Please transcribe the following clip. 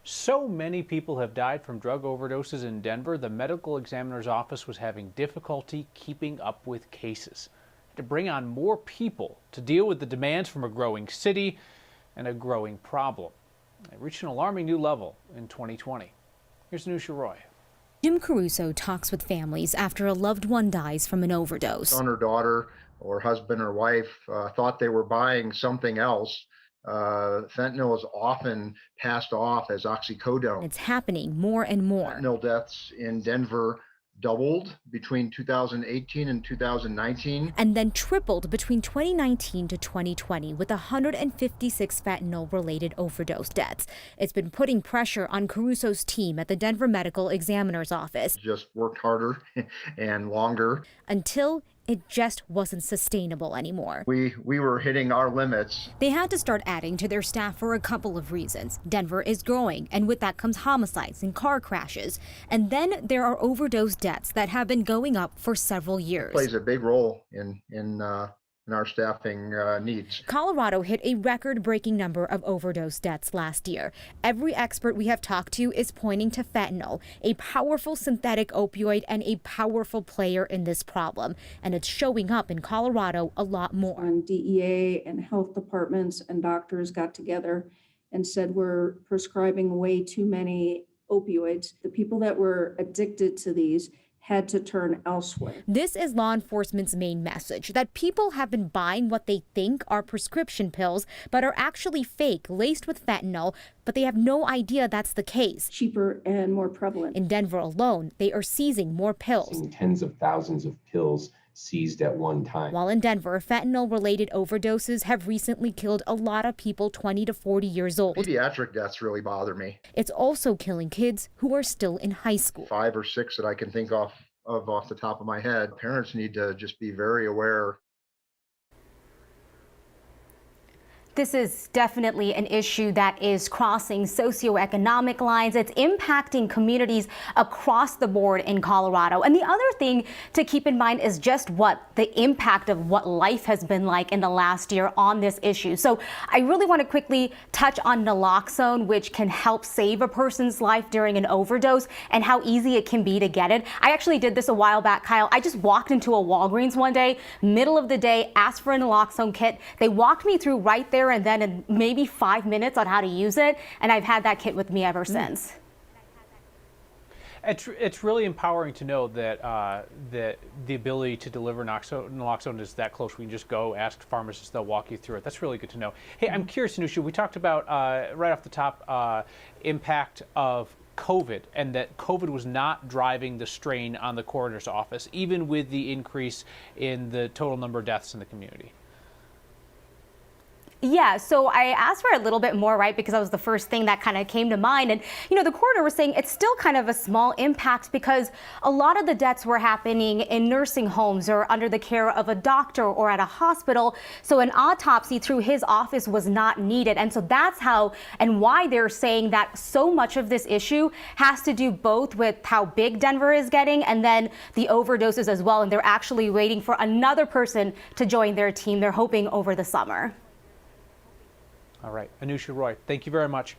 So many people have died from drug overdoses in Denver, the medical examiner's office was having difficulty keeping up with cases. To bring on more people to deal with the demands from a growing city and a growing problem. It reached an alarming new level in 2020. Here's Anusha Roy. Jim Caruso talks with families after a loved one dies from an overdose. Son or daughter or husband or wife thought they were buying something else. Fentanyl is often passed off as oxycodone. It's happening more and more. Fentanyl deaths in Denver doubled between 2018 and 2019. And then tripled between 2019 to 2020 with 156 fentanyl-related overdose deaths. It's been putting pressure on Caruso's team at the Denver Medical Examiner's office. Just worked harder and longer. Until it just wasn't sustainable anymore. We were hitting our limits. They had to start adding to their staff for a couple of reasons. Denver is growing, and with that comes homicides and car crashes. And then there are overdose deaths that have been going up for several years. It plays a big role in our staffing needs. Colorado hit a record-breaking number of overdose deaths last year. Every expert we have talked to is pointing to fentanyl, a powerful synthetic opioid and a powerful player in this problem. And it's showing up in Colorado a lot more. When DEA and health departments and doctors got together and said we're prescribing way too many opioids, the people that were addicted to these had to turn elsewhere. This is law enforcement's main message, that people have been buying what they think are prescription pills, but are actually fake, laced with fentanyl, but they have no idea that's the case. Cheaper and more prevalent. In Denver alone, they are seizing more pills. Tens of thousands of pills seized at one time. While in Denver, fentanyl-related overdoses have recently killed a lot of people 20 to 40 years old. Pediatric deaths really bother me. It's also killing kids who are still in high school. 5 or 6 that I can think of off the top of my head. Parents need to just be very aware. This is definitely an issue that is crossing socioeconomic lines. It's impacting communities across the board in Colorado. And the other thing to keep in mind is just what the impact of what life has been like in the last year on this issue. So I really want to quickly touch on naloxone, which can help save a person's life during an overdose, and how easy it can be to get it. I actually did this a while back, Kyle. I just walked into a Walgreens one day, middle of the day, asked for a naloxone kit. They walked me through right there and then in maybe 5 minutes on how to use it, and I've had that kit with me ever since. It's really empowering to know that that the ability to deliver naloxone is that close. We can just go ask pharmacists; they'll walk you through it. That's really good to know. Hey, I'm curious, Anusha. We talked about right off the top impact of COVID, and that COVID was not driving the strain on the coroner's office, even with the increase in the total number of deaths in the community. Yeah, so I asked for a little bit more, right, because that was the first thing that kind of came to mind. And, you know, the coroner was saying it's still kind of a small impact because a lot of the deaths were happening in nursing homes or under the care of a doctor or at a hospital. So an autopsy through his office was not needed. And so that's how and why they're saying that so much of this issue has to do both with how big Denver is getting and then the overdoses as well. And they're actually waiting for another person to join their team. They're hoping over the summer. All right, Anusha Roy, thank you very much.